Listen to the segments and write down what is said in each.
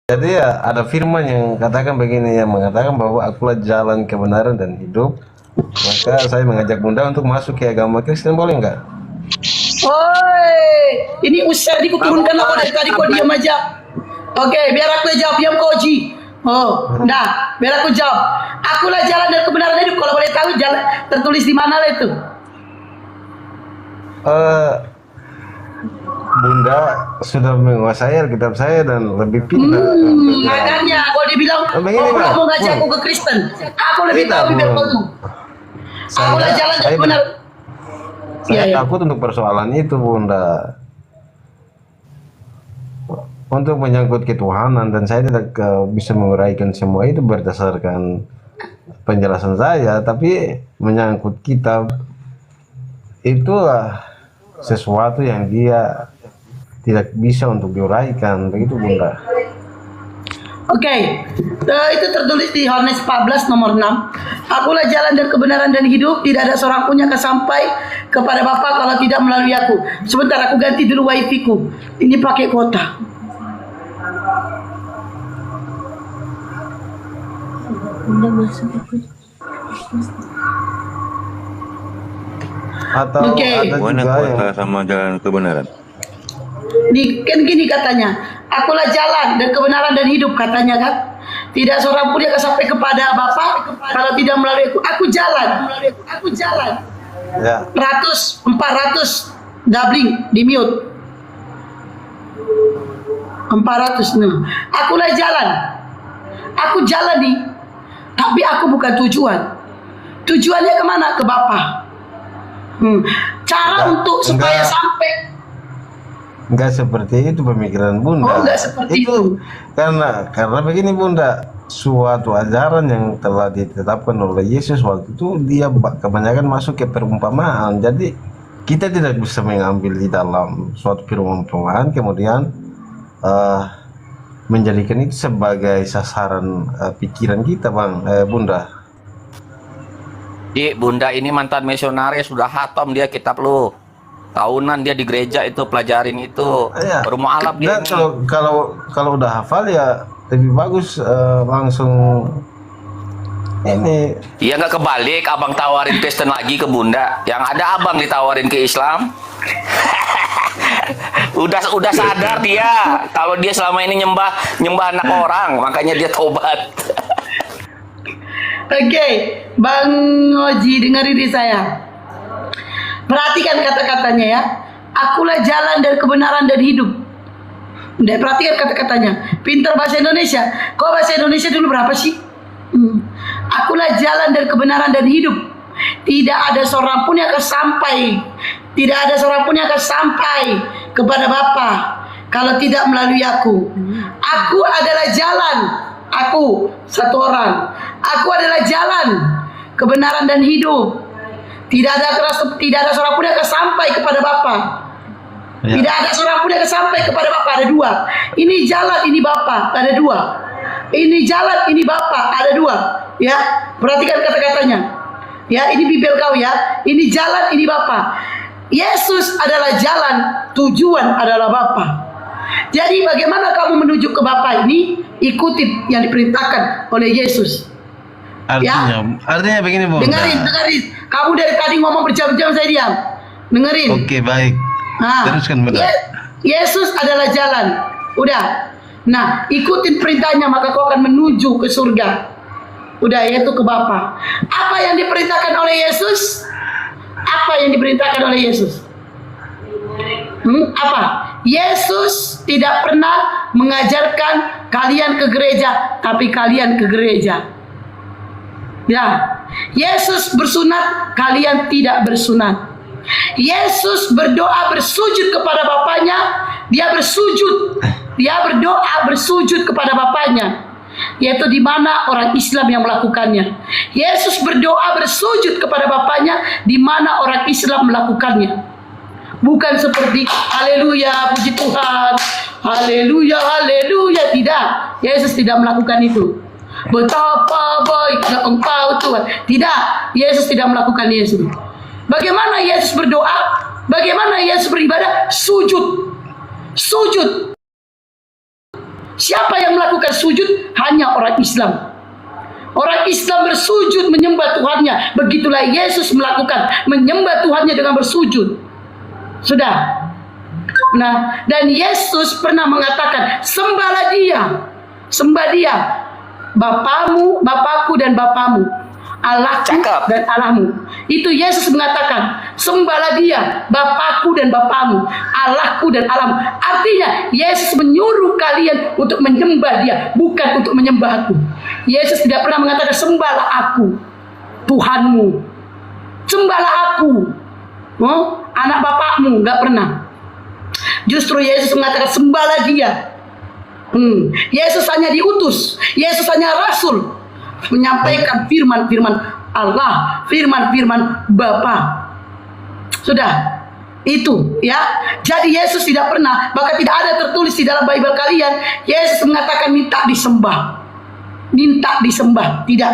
Jadi ya ada firman yang katakan begini, yang mengatakan bahwa akulah jalan kebenaran dan hidup. Maka saya mengajak Bunda untuk masuk ke agama Kristen, boleh nggak? Oi, ini usah dikuturunkan aku dari tadi kau diam aja. Oke, biar aku jawab, diam kau Ji. Oh, nah, biar aku jawab. Akulah jalan dan kebenaran hidup. Kalau boleh tahu jalan tertulis di mana lah itu? Eh, Bunda sudah menguasai Alkitab saya dan lebih pintar. Makanya kalau dibilang Begini, kau Bang. mau ngajak aku ke Kristen, aku lebih Tidak, tahu bibir Bung. kau. Akulah jalan dan saya kebenaran. Saya Iya, iya. takut untuk persoalan itu, Bunda. Untuk menyangkut ketuhanan, dan saya tidak bisa menguraikan semua itu berdasarkan penjelasan saya, tapi menyangkut kitab itulah sesuatu yang dia tidak bisa untuk diuraikan, begitu Bunda. Oke, itu tertulis di Yohanes 14 nomor 6. Akulah jalan dan kebenaran dan hidup, tidak ada seorang pun yang akan sampai kepada Bapa kalau tidak melalui aku. Sebentar, aku ganti dulu wifi ku. Ini pakai kuota. Atau Oke. ada Mana juga yang kuota sama jalan kebenaran? Kan gini katanya, akulah jalan dan kebenaran dan hidup katanya kan. Tidak seorang pun yang akan sampai kepada Bapa kalau tidak melalui aku. Aku jalan, aku jalan. ya 400 doubling di mute. 400 nah. Akulah jalan. Aku jalan nih. Tapi aku bukan tujuan. Tujuannya kemana? Ke Bapa. Cara untuk supaya sampai. enggak seperti itu pemikiran Bunda. Oh, enggak seperti itu. Karena begini Bunda, suatu ajaran yang telah ditetapkan oleh Yesus waktu itu dia kebanyakan masuk ke perumpamaan. Jadi kita tidak bisa mengambil di dalam suatu perumpamaan kemudian menjadikan itu sebagai sasaran pikiran kita, Bunda. Bunda ini mantan misionaris, sudah hatam dia kitab lu. Tahunan dia di gereja itu pelajarin itu. Ya. Baru mau alap dia. Dan kalau udah hafal ya lebih bagus langsung ini. Iya nggak kebalik, abang tawarin Kristen lagi ke Bunda. Yang ada abang ditawarin ke Islam. udah sadar dia kalau dia selama ini nyembah anak orang, makanya dia tobat. Oke, Bang Oji, dengerin di saya. Perhatikan kata-katanya ya. Akulah jalan dan kebenaran dan hidup. Udah, perhatikan kata-katanya. Pintar bahasa Indonesia. Kok bahasa Indonesia dulu berapa sih? Akulah jalan dan kebenaran dan hidup. Tidak ada seorang pun yang akan sampai. Tidak ada seorang pun yang akan sampai kepada Bapa kalau tidak melalui aku. Aku adalah jalan. Aku satu orang. Aku adalah jalan, kebenaran dan hidup. Tidak ada seorang pun yang akan sampai kepada Bapa. Ya. Tidak ada seorang pun yang akan sampai kepada Bapa. Ada dua. Ini jalan, ini Bapa. Ada dua. Ini jalan, ini Bapa. Ada dua. Ya, perhatikan kata-katanya. Ya, ini Bibel kau ya. Ini jalan, ini Bapa. Yesus adalah jalan, tujuan adalah Bapa. Jadi bagaimana kamu menuju ke Bapa ini? Ikuti yang diperintahkan oleh Yesus. Artinya begini Bu. Dengerin. Kamu dari tadi ngomong berjam-jam saya diam. Dengerin. Oke, baik. Nah, teruskan Bunda. Yesus adalah jalan. Udah. Nah, ikutin perintahnya maka kau akan menuju ke surga. Udah, yaitu ke Bapa. Apa yang diperintahkan oleh Yesus? Apa yang diperintahkan oleh Yesus? Apa? Yesus tidak pernah mengajarkan kalian ke gereja, tapi kalian ke gereja. Ya, Yesus bersunat, kalian tidak bersunat. Yesus berdoa bersujud kepada Bapaknya, dia bersujud, dia berdoa bersujud kepada Bapaknya, yaitu di mana orang Islam yang melakukannya. Yesus berdoa bersujud kepada Bapaknya, di mana orang Islam melakukannya. Bukan seperti haleluya, puji Tuhan, haleluya, haleluya. Tidak, Yesus tidak melakukan itu. Betapa baiknya Engkau Tuhan. Tidak, Yesus tidak melakukan Yesus. Bagaimana Yesus berdoa? Bagaimana Yesus beribadah? Sujud. Sujud. Siapa yang melakukan sujud? Hanya orang Islam. Orang Islam bersujud menyembah Tuhannya. Begitulah Yesus melakukan, menyembah Tuhannya dengan bersujud. Sudah. Nah, dan Yesus pernah mengatakan, sembahlah dia. Sembah dia. Bapamu, Bapakku dan Bapamu. Allahku Cakep. dan Allahmu. Itu Yesus mengatakan, sembahlah dia, Bapakku dan Bapamu, Allahku dan Allahmu. Artinya Yesus menyuruh kalian untuk menyembah dia, bukan untuk menyembah aku. Yesus tidak pernah mengatakan sembahlah aku, Tuhanmu. Sembahlah aku, anak bapakmu, nggak pernah. Justru Yesus mengatakan sembahlah dia. Yesus hanya diutus, Yesus hanya rasul, menyampaikan firman-firman Allah, firman-firman Bapa. Sudah, itu ya. Jadi Yesus tidak pernah, bahkan tidak ada tertulis di dalam Bible kalian Yesus mengatakan minta disembah. Minta disembah, tidak.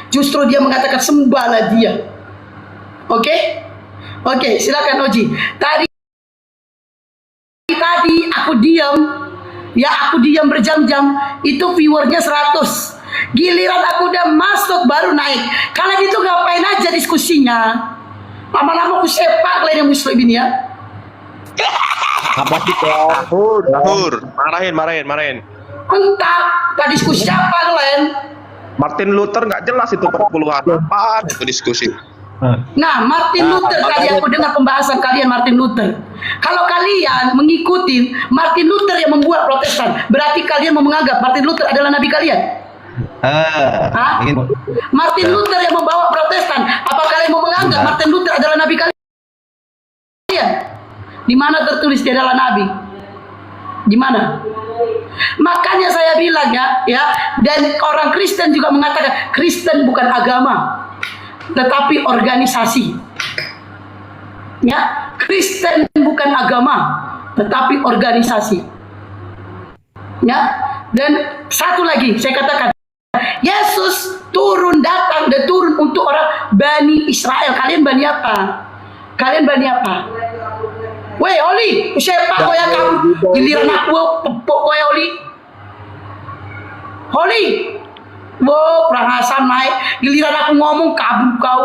Justru dia mengatakan sembahlah dia. Oke? Oke, silakan Oji. Tadi aku diam. Ya, aku diam berjam-jam, itu viewernya 100. Giliran aku udah masuk baru naik. Kalau gitu ngapain aja diskusinya? Lama-lama aku sepak kalian yang muslim ini ya. Apa sih Hur, marahin. Entah, tak diskusi siapa kalian? Martin Luther nggak jelas itu perpuluhan apa itu diskusi. Nah, Martin Luther, tadi aku dengar pembahasan kalian Martin Luther. Kalau kalian mengikuti Martin Luther yang membuat Protestan, berarti kalian mau menganggap Martin Luther adalah nabi kalian? Hah? Martin Luther yang membawa Protestan, apa kalian mau menganggap Martin Luther adalah nabi kalian? Di mana tertulis dia adalah nabi? Di mana? Makanya saya bilang ya, dan orang Kristen juga mengatakan Kristen bukan agama, tetapi organisasi. Ya, Kristen bukan agama, tetapi organisasi. Ya, dan satu lagi saya katakan, Yesus datang untuk orang Bani Israel. Kalian Bani apa? Kalian Bani apa? Weh, Oli, siapa kau yang kamu giliran aku pepok kau Oli? Oli, perangasan naik, giliran aku ngomong kabur kau.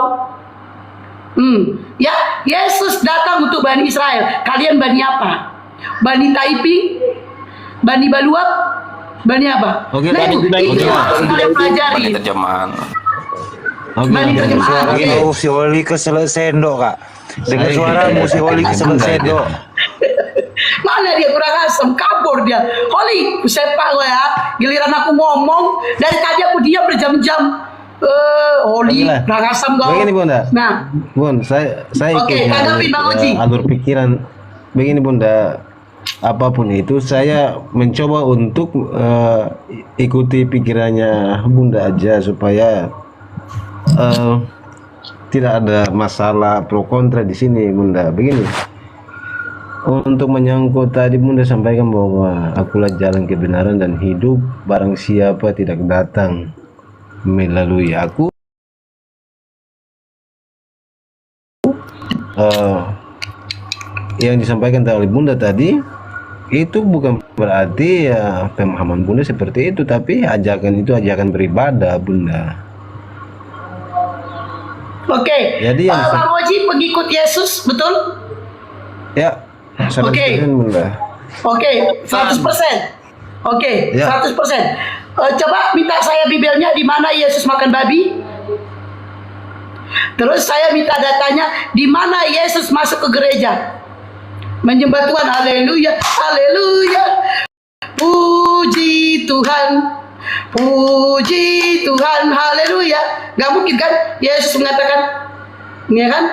Ya, Yesus datang untuk Bani Israel. Kalian Bani apa? Bani Taiping? Bani Baluak? Bani apa? Oke, nah itu harus kalian pelajari. Bani terjemahan. Bani terjemahan. Oke, si Oli keselak sendok, Kak. Dengar suaramu si Oli keselak sendok. Mana dia kurang asem, kabur dia. Oli, ku sepak lo ya. Giliran aku ngomong, dari tadi aku diam berjam-jam. Oli, kurang asem kau. Begini Bunda. Nah, Bun, saya Oke, tanggapin Bang Oji. alur pikiran begini Bunda. Apapun itu saya mencoba untuk ikuti pikirannya Bunda aja supaya tidak ada masalah pro kontra di sini Bunda. Begini, untuk menyangkut tadi Bunda sampaikan bahwa akulah jalan kebenaran dan hidup, barang siapa tidak datang melalui aku yang disampaikan oleh Bunda tadi itu bukan berarti ya pemahaman Bunda seperti itu, tapi ajakan itu ajakan beribadah Bunda. Oke. Jadi yang Bang Oji pengikut Yesus, betul? ya 100% Oke. Bunda. Oke, 100%. Oke, Ya. 100%. Coba minta saya bibelnya di mana Yesus makan babi. Terus saya minta datanya di mana Yesus masuk ke gereja menyembah Tuhan. Haleluya, haleluya. Puji Tuhan, puji Tuhan, haleluya. Gak mungkin kan Yesus mengatakan, ya kan?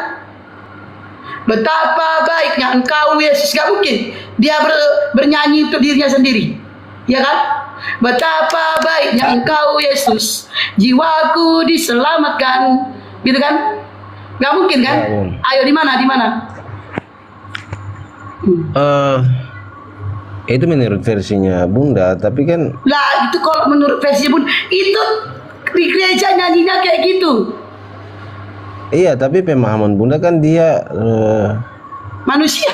Betapa baiknya engkau Yesus. Gak mungkin dia bernyanyi untuk dirinya sendiri, ya kan? Betapa baiknya engkau Yesus, jiwaku diselamatkan, gitu kan? Gak mungkin kan? Ayo di mana? Di mana? Itu menurut versinya Bunda, tapi kan Lah itu kalau menurut versi Bun, itu di gereja nyanyinya kayak gitu. iya, tapi pemahaman Bunda kan dia Manusia.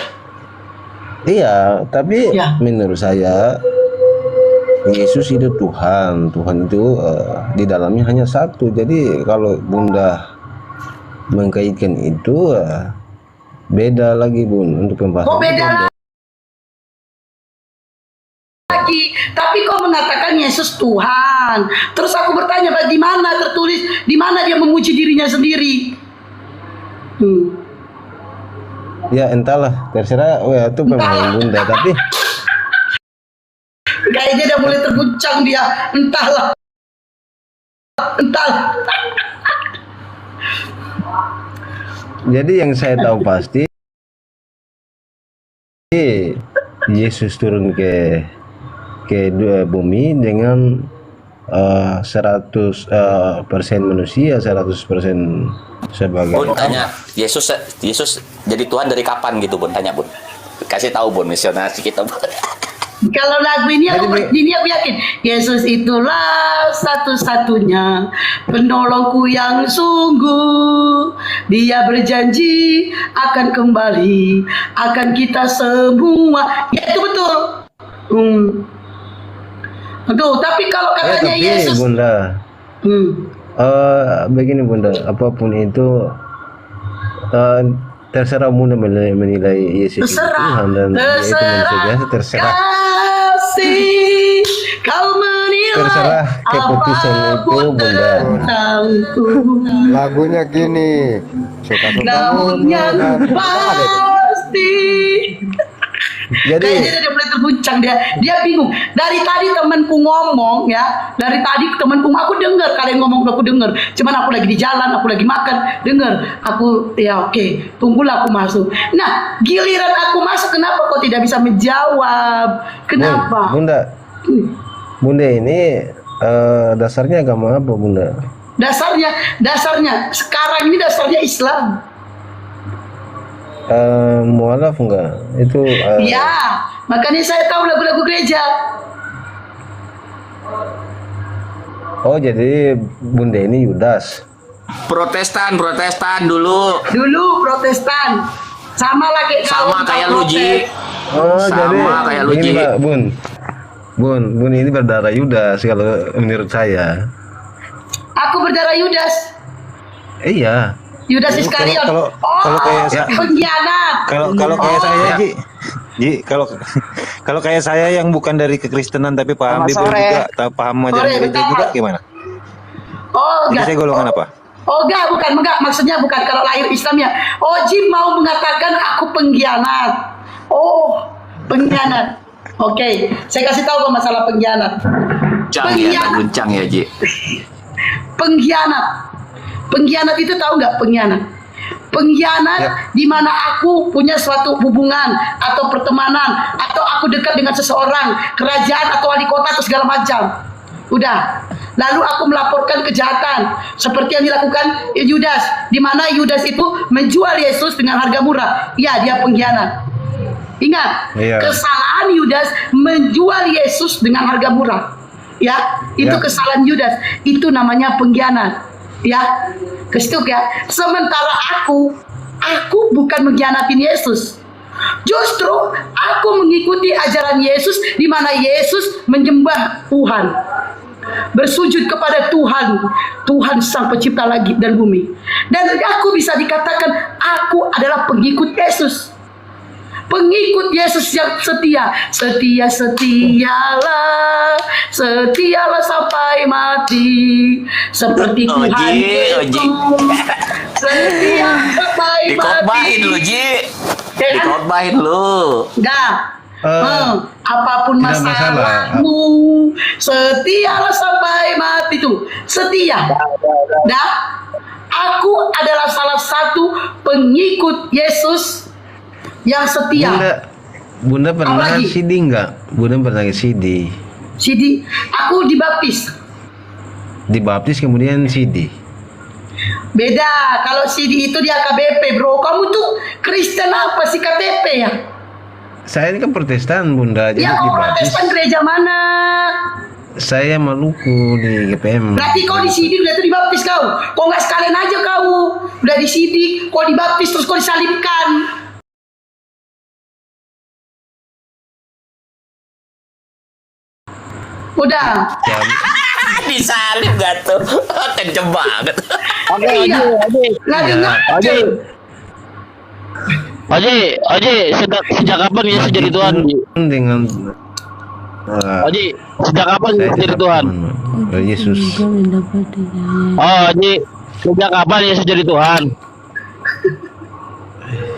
iya, tapi Ya. menurut saya Yesus itu Tuhan. Tuhan itu di dalamnya hanya satu. Jadi kalau Bunda mengkaitkan itu beda lagi Bun untuk pembahasan. Kok beda lagi? Tapi kau mengatakan Yesus Tuhan. Terus aku bertanya, di mana tertulis? Di mana dia memuji dirinya sendiri? Ya entahlah, terserah. Oh ya itu pemahaman Bunda. Tapi kayaknya dia mulai terguncang dia. Entahlah. jadi yang saya tahu pasti Yesus turun ke bumi dengan 100% manusia, 100% sebagai Bun tanya, Yesus jadi Tuhan dari kapan gitu Bun? Tanya Bun. Kasih tahu Bun, misionaris kita Bun. Kalau lagu ini aku yakin Yesus itulah satu-satunya penolongku yang sungguh. Dia berjanji akan kembali, akan kita semua. Ya itu betul. Aduh, tapi kalau katanya tapi Yesus, Bunda, begini Bunda, apapun itu terserah Bunda menilai Yesus itu Tuhan dan itu manusia biasa, terserah. Kasih kau menilai Terserah keputusan itu Bunda. Lagunya gini, Namun yang pasti. Jadi Kayaknya dia mulai terguncang dia bingung. Dari tadi temanku ngomong ya, dari tadi temanku aku dengar kalian ngomong aku dengar. Cuman aku lagi di jalan, aku lagi makan, dengar. Aku ya oke, tunggulah aku masuk. Nah, giliran aku masuk kenapa kau tidak bisa menjawab? Kenapa? Bunda ini dasarnya agama apa Bunda? Dasarnya sekarang ini dasarnya Islam. Mualaf enggak? Itu Ya, makanya saya tahu lagu-lagu gereja. Oh, jadi Bunda ini Yudas. Protestan dulu. Dulu Protestan. Sama lagi Sama kayak lu Ji. Oh, Sama jadi kayak lu, ini Ji. Mbak, Bun ini berdarah Yudas kalau menurut saya. Aku berdarah Yudas. Iya. Yudas Iskariot. kalau kayak pengkhianat. kalau kayak saya Ji, kalau kayak saya yang bukan dari kekristenan tapi paham Bible juga, paham ajaran gereja juga gimana? Oh, Jadi enggak. saya golongan apa? Oh, enggak. Maksudnya bukan kalau lahir Islamnya. Oh, Jim mau mengatakan aku pengkhianat. Oh, pengkhianat. Oke, saya kasih tahu masalah pengkhianat. Guncang ya Ji. Pengkhianat itu tahu nggak pengkhianat? Pengkhianat di mana aku punya suatu hubungan atau pertemanan atau aku dekat dengan seseorang, kerajaan atau wali kota atau segala macam. Udah. Lalu aku melaporkan kejahatan seperti yang dilakukan Yudas, di mana Yudas itu menjual Yesus dengan harga murah. Ya, dia pengkhianat. Ingat, kesalahan Yudas menjual Yesus dengan harga murah. Ya, itu kesalahan Yudas. Itu namanya pengkhianat. Ya, kestuk ya. Sementara aku bukan mengkhianatin Yesus. Justru aku mengikuti ajaran Yesus di mana Yesus menyembah Tuhan, bersujud kepada Tuhan Sang Pencipta langit dan bumi. Dan aku bisa dikatakan aku adalah pengikut Yesus. Pengikut Yesus yang setia. Setialah sampai mati. Seperti Tuhan Yesus. Setia sampai mati. Dikotbahin lu Ji. Dikotbahin lu. Enggak. Apapun masalahmu, setialah sampai mati tuh. Setia. Dah. Aku adalah salah satu pengikut Yesus yang setia. Bunda pernah CD enggak? Bunda pernah CD. CD, aku dibaptis. Dibaptis kemudian CD. Beda, kalau CD itu di AKBP, bro. Kamu tuh Kristen apa sih KTP ya? Saya ini kan Protestan, Bunda. Jadi Ya, kau dibaptis. Protestan gereja mana? Saya Maluku di GPM. Berarti kau di CD udah tuh dibaptis kau. Kau nggak sekalian aja kau. Udah di CD, kau dibaptis terus kau disalibkan. Udah. Disalib gak tuh? Kenceng banget. Oke, Iya. Nggak dengar. Oji, sejak kapan Yesus jadi Tuhan? Ji? Dengan Oji, sejak kapan Yesus jadi Tuhan? Yesus. Oh, Oji, sejak kapan Yesus jadi Tuhan?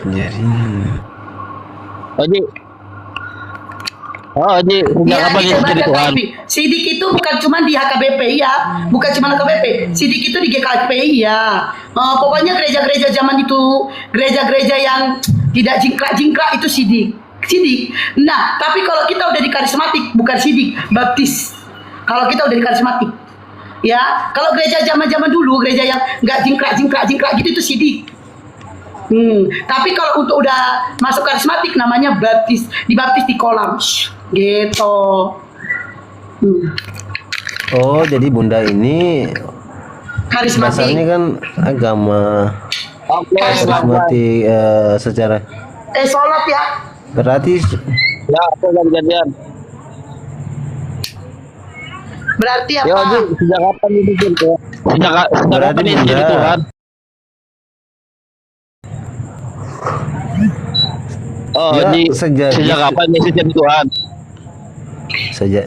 Jadi Oji. Oh, Oji, sejak Ya, kapan kita Yesus jadi baca Tuhan? KP. Sidik itu bukan cuma di HKBP ya, bukan cuma HKBP. Sidik itu di GKP ya. Pokoknya gereja-gereja zaman itu, gereja-gereja yang tidak jingkrak-jingkrak itu sidik. Sidik. Nah, tapi kalau kita udah di karismatik, bukan sidik, baptis. Kalau kita udah di karismatik, ya. Kalau gereja zaman-zaman dulu, gereja yang nggak jingkrak gitu itu sidik. Tapi kalau untuk udah masuk karismatik namanya baptis, dibaptis di kolam, gitu. oh, jadi Bunda ini dasarnya Karismatik. kan agama Oke, karismatik secara Sholat ya. berarti ya, aku lagi gantian. Berarti Ya, apa? Oji, sejak kapan Yesus jadi Tuhan? Sejak Berarti kapan Yesus jadi Bunda. Tuhan? Oh, Ya, Oji, sejak- sejak kapan Yesus jadi Tuhan? sejak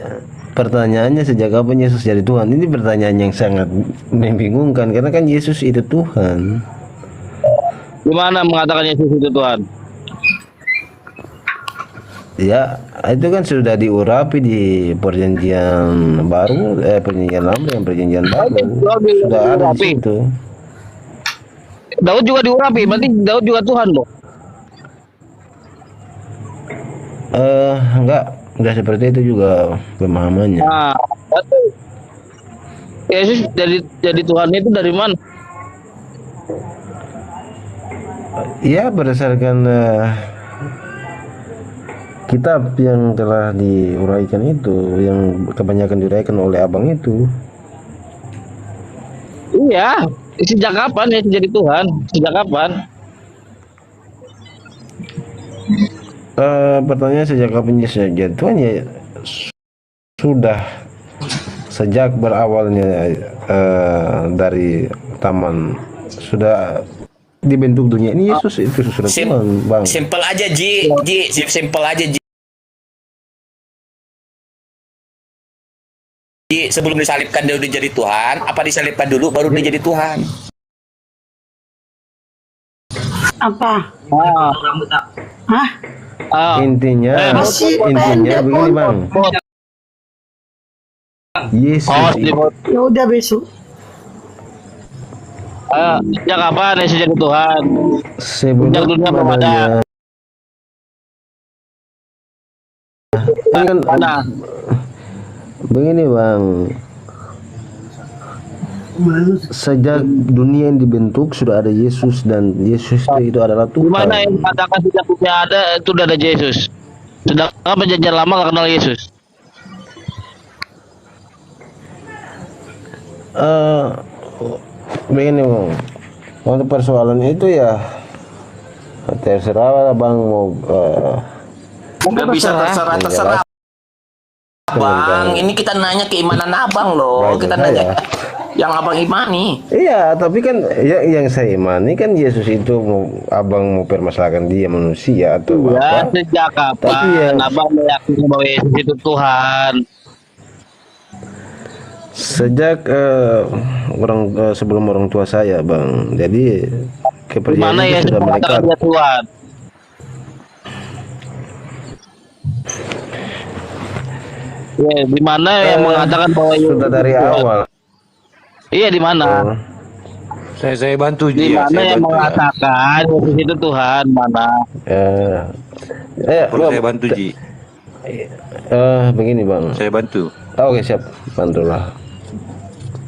pertanyaannya sejak kapan Yesus jadi Tuhan? Ini pertanyaan yang sangat membingungkan karena kan Yesus itu Tuhan. Gimana mengatakan Yesus itu Tuhan? Ya, itu kan sudah diurapi di perjanjian baru, perjanjian lama dan perjanjian baru. Sudah ada di Diurapi. situ. Daud juga diurapi, berarti Daud juga Tuhan dong. Enggak seperti itu juga pemahamannya. Nah, berarti Yesus jadi Tuhan itu dari mana? Ya, berdasarkan kitab yang telah diuraikan itu, yang kebanyakan diuraikan oleh abang itu. Iya, sejak kapan Yesus jadi Tuhan? Sejak kapan? Pertanyaan sejak kapan Yesus jadi Tuhan? Ya sudah sejak berawalnya dari taman sudah dibentuk dunia ini Yesus itu sudah Tuhan, bang. Simple aja Ji, simple aja Ji. Sebelum disalibkan dia udah jadi Tuhan, apa disalibkan dulu baru dia jadi Tuhan? Apa? Ah, Hah? Intinya Masih intinya pendek, begini, bang. Yesus oh, itu Ya udah besok. sejak kapan Yesus jadi Tuhan? sebelum Sejak dunia belum ada. adanya kan Mana? begini, bang. Sejak dunia yang dibentuk sudah ada Yesus dan Yesus itu adalah Tuhan. Gimana yang katakan sejak dunia ada itu udah ada Yesus? Sedangkan perjanjian lama gak kenal Yesus. Begini, bang. Untuk persoalan itu ya terserah lah, bang, mau Nggak bisa terserah Bang. Ini kita nanya keimanan abang loh. Baik, Kita saya. nanya yang abang imani. iya, tapi kan ya, yang saya imani kan Yesus itu abang mau permasalahkan dia manusia atau Ya, apa? sejak Tapi kapan ya- abang meyakini bahwa Yesus itu Tuhan? Sejak sebelum orang tua saya, bang. Jadi Gimana kepercayaan itu Yesus sudah mengatakan melekat. dia Tuhan? Ya, di mana yang mengatakan bahwa Yesus Sudah dari itu Tuhan? awal. Iya, di mana? Oh. Saya bantu Di Ji ya, mana saya yang bantu ya. mengatakan Yesus itu Tuhan? Mana? Perlu saya bantu Ji. Begini, bang. Saya bantu. Oke, siap, bantulah.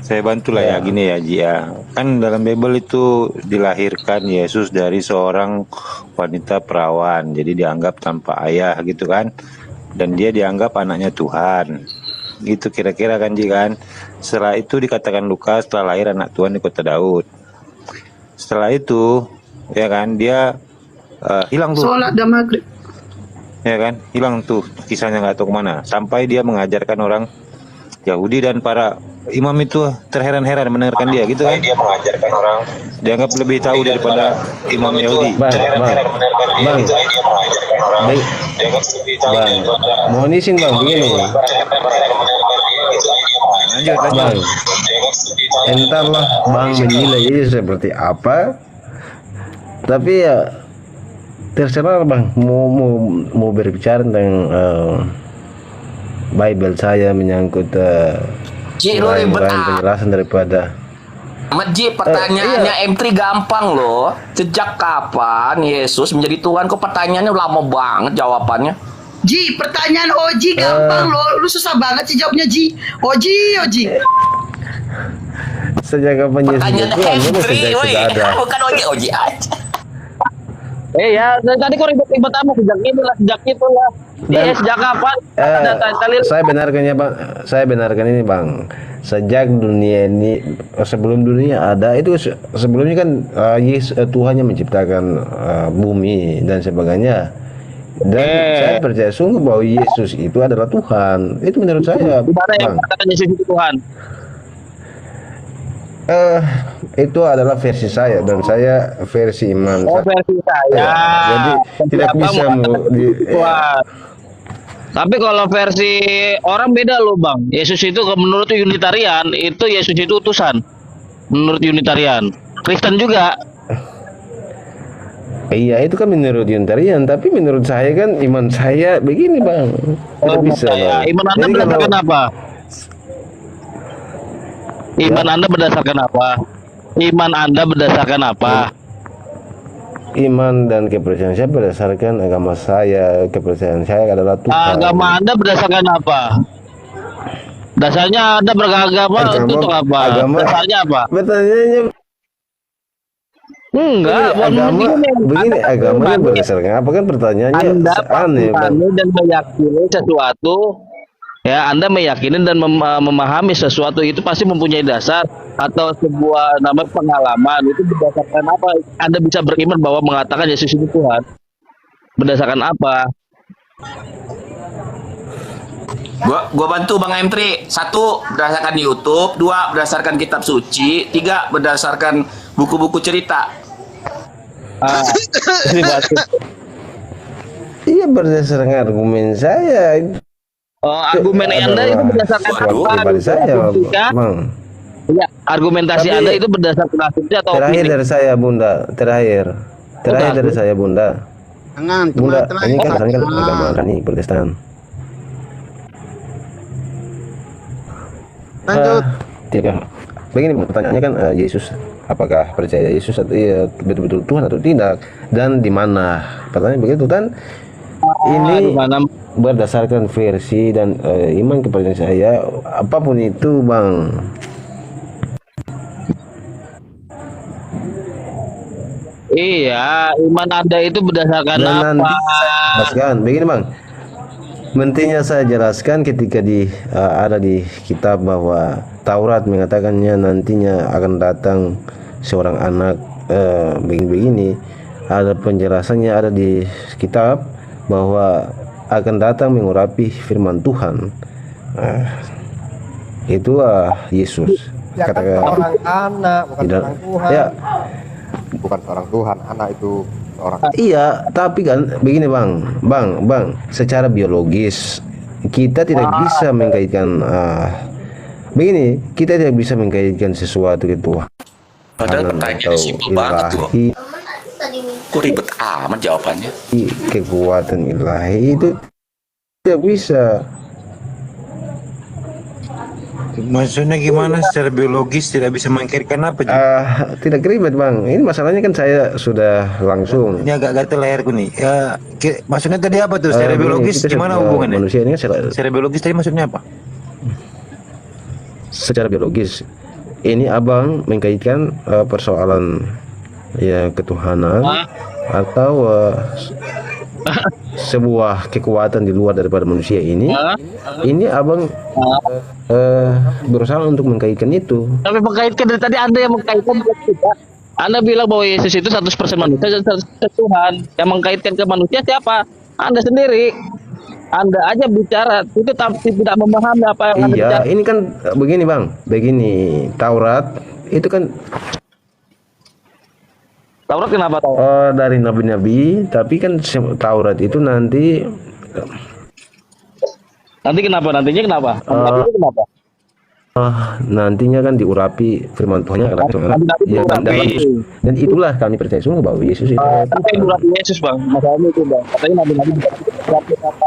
Saya bantulah ya gini ya Ji ya. Kan dalam Bible itu dilahirkan Yesus dari seorang wanita perawan. Jadi dianggap tanpa ayah gitu kan. Dan dia dianggap anaknya Tuhan. Gitu kira-kira kan Ji kan. Setelah itu dikatakan Lukas telah lahir anak Tuhan di kota Daud. Setelah itu ya kan dia hilang tuh. Sholat dan maghrib. Ya kan hilang tuh kisahnya nggak tahu kemana sampai dia mengajarkan orang Yahudi dan para imam itu terheran-heran mendengarkan dia gitu kan. Dia mengajarkan orang dianggap lebih tahu daripada imam Yahudi. Bang, mau nising bang, begini. Lanjut. Bang, entahlah bang menilai ini seperti apa. Tapi ya terserah bang, mau berbicara tentang Bible saya menyangkut Ji, lu ribet penjelasan daripada Ji, pertanyaannya M3 gampang loh. Sejak kapan Yesus menjadi Tuhan? Kok pertanyaannya lama banget jawabannya? Ji, pertanyaan Oji gampang loh. Lu susah banget sih jawabnya Ji. Oji. sejak kapan Yesus Pertanyaan Tuhan, memang M3, sejak woi. sudah ada. Bukan Oji aja. Ya, dari tadi kok ribet-ribet amat sejak itu lah. Iya, sejak kapan? Saya benarkan ya bang, saya benarkan ini bang. Sejak dunia ini, sebelum dunia ada itu sebelumnya kan Tuhan yang menciptakan bumi dan sebagainya. Dan saya percaya sungguh bahwa Yesus itu adalah Tuhan. Itu menurut saya, Gimana yang bang. katakan Yesus itu Tuhan? Itu adalah versi saya dan saya versi iman. Oh, versi saya. Ya, jadi tidak Siapa bisa mengatakan Tuhan? Tapi kalau versi orang beda loh bang. Yesus itu menurut Unitarian itu Yesus itu utusan. Menurut Unitarian, Kristen juga. Iya itu kan menurut Unitarian, tapi menurut saya kan iman saya begini bang. Tidak bisa. Ya, Bang. iman Anda Jadi berdasarkan kalau- apa? Iman Anda berdasarkan apa? Iman Anda berdasarkan apa? Iman dan kepercayaan saya berdasarkan agama saya. Kepercayaan saya adalah Tuhan. Agama Anda berdasarkan apa? Dasarnya Anda beragama itu untuk apa? Dasarnya apa? Pertanyaannya Enggak, begini agamanya berdasarkan apa kan pertanyaannya Anda aneh bang. memahami dan meyakini sesuatu, ya Anda meyakini dan memahami sesuatu itu pasti mempunyai dasar atau sebuah nama pengalaman. Itu berdasarkan apa? Anda bisa beriman bahwa mengatakan Yesus itu Tuhan. Berdasarkan apa? Gua bantu Bang M3. 1 berdasarkan YouTube, 2 berdasarkan kitab suci, 3 berdasarkan buku-buku cerita. Iya berdasarkan argumen saya. Oh, argumen Anda itu berdasarkan Suatu apa? pribadi saya bang. Ya, argumentasi Tapi- Anda itu berdasarkan asumsi atau Terakhir opini? dari saya bunda, terakhir dari saya bunda. Bunda, ini kan asalnya kan agama ini Protestan. Lanjut. Tidak. Begini pertanyaannya kan Yesus, apakah percaya Yesus atau betul-betul Tuhan atau tidak, dan di mana? Pertanyaan begitu kan? Ini di mana? berdasarkan versi dan iman kepercayaan saya, apapun itu bang. Iya, iman Anda itu berdasarkan Dan apa? nanti saya jelaskan, begini bang. Mentinya saya jelaskan ketika ada di kitab bahwa Taurat mengatakannya nantinya akan datang seorang anak begini-begini. Ada penjelasannya ada di kitab bahwa akan datang mengurapi firman Tuhan. Itu Yesus. Ya kan Kata- orang anak, bukan tidak, orang Tuhan. ya, Bukan orang Tuhan, anak itu orang. iya, tapi kan begini bang, secara biologis kita tidak bisa mengkaitkan begini, kita tidak bisa mengkaitkan sesuatu ke Tuhan Padahal atau pertanyaannya simpel banget tuh. ilahi, Kok ribet amat jawabannya? kekuatan ilahi itu tidak bisa. Maksudnya gimana secara biologis tidak bisa mengkaitkan apa? Ji? Tidak ribet bang, ini masalahnya kan saya sudah langsung. Ini agak gatel leherku nih. Ya, maksudnya tadi apa tuh? Secara Begini, biologis kita gimana sebagai hubungannya? manusia ini kan Secara biologis tadi maksudnya apa? secara biologis ini abang mengkaitkan persoalan ya ketuhanan atau sebuah kekuatan di luar daripada manusia ini abang berusaha untuk mengkaitkan itu. Tapi mengkaitkan dari tadi Anda yang mengkaitkan bukan kita. Anda bilang bahwa Yesus itu 100% manusia dan 100% Tuhan. Yang mengkaitkan ke manusia siapa? Anda sendiri. Anda aja bicara itu tapi tidak memahami apa yang Anda Iya, bicara. ini kan begini bang, begini Taurat itu kan Taurat kenapa tahu? dari nabi-nabi, tapi kan Taurat itu nanti Nanti kenapa? Nantinya kenapa? Nabi itu kenapa? nantinya kan diurapi firman Tuhan kan, Nabi-nabi ya, diurapi. dan itulah kami percaya sungguh bahwa Yesus itu Apa yang diurapi Yesus bang? Masalahnya itu bang. Katanya nabi-nabi diurapi apa?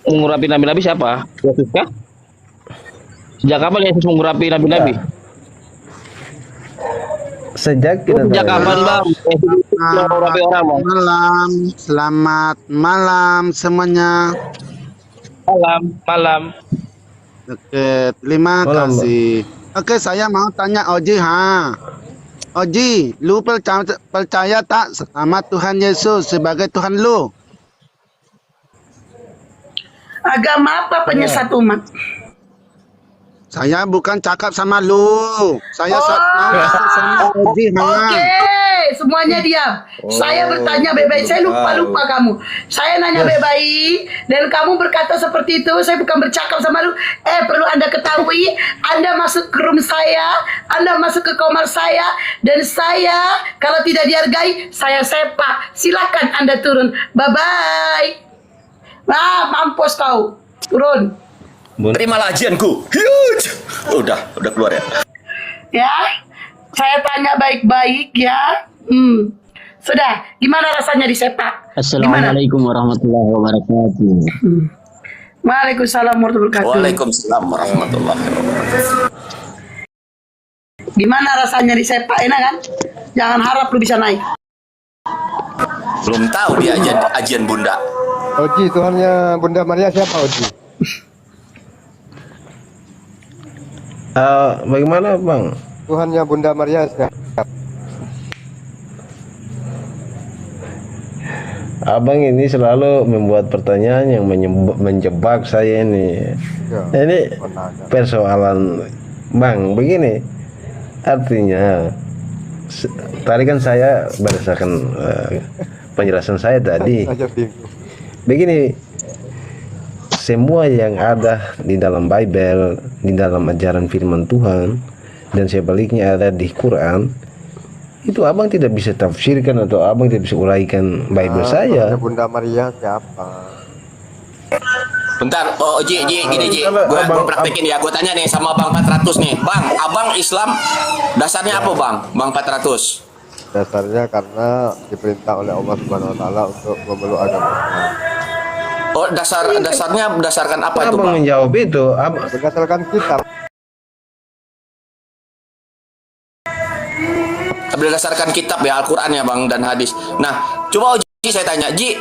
Mengurapi nabi-nabi siapa? Yesus kah? Sejak kapan Yesus mengurapi nabi-nabi? sejak kita Sejak kapan bang? Yesus mengurapi orang bang? Malam, selamat malam semuanya. Malam. Oke, terima Malam, kasih. Oke, saya mau tanya Oji Oji, lu percaya tak sama Tuhan Yesus sebagai Tuhan lu? Agama apa penyesat umat? Saya bukan cakap sama lu. Saya Oh. sama Oji Oke, semuanya diam. Saya bertanya baik-baik. Saya lupa kamu. Saya nanya baik-baik dan kamu berkata seperti itu. Saya bukan bercakap sama lu. Perlu Anda ketahui, Anda masuk ke room saya, Anda masuk ke kamar saya, dan saya kalau tidak dihargai, saya sepak. Silakan Anda turun. Bye-bye. Mampus kau. Turun. Terimalah ajianku. Huge. Udah keluar ya. Ya, saya tanya baik-baik ya. Sudah, gimana rasanya disepak? Gimana? Assalamualaikum warahmatullahi wabarakatuh. Waalaikumsalam warahmatullahi wabarakatuh. Waalaikumsalam warahmatullahi wabarakatuh. Gimana rasanya disepak? Enak kan? Jangan harap lu bisa naik. Belum tahu dia ajian bunda. Oji, Tuhannya Bunda Maria siapa Oji? bagaimana bang? Tuhannya Bunda Maria siapa? Abang ini selalu membuat pertanyaan yang menjebak saya ini. Ya, Ini menanya. persoalan bang, begini. Artinya tadi kan saya berdasarkan penjelasan saya tadi. Saya bingung. Begini, semua yang ada di dalam Bible, di dalam ajaran firman Tuhan, dan sebaliknya ada di Quran, itu abang tidak bisa tafsirkan atau abang tidak bisa uraikan Bible saya. Tuhannya Bunda Maria siapa? Bentar, Ji, gini Ji, Kalau gue abang- praktekin ya, gue tanya nih sama Bang 400 nih, Bang, abang Islam dasarnya apa Bang 400? Dasarnya karena diperintah oleh Allah Subhanahu Wa Taala untuk memeluk agama Islam. Oh, dasarnya berdasarkan apa itu Abang Bang? menjawab itu, abang, Berdasarkan kitab. Berdasarkan kitab ya, Al-Quran ya Bang dan hadis. Nah, coba Ji saya tanya, Ji,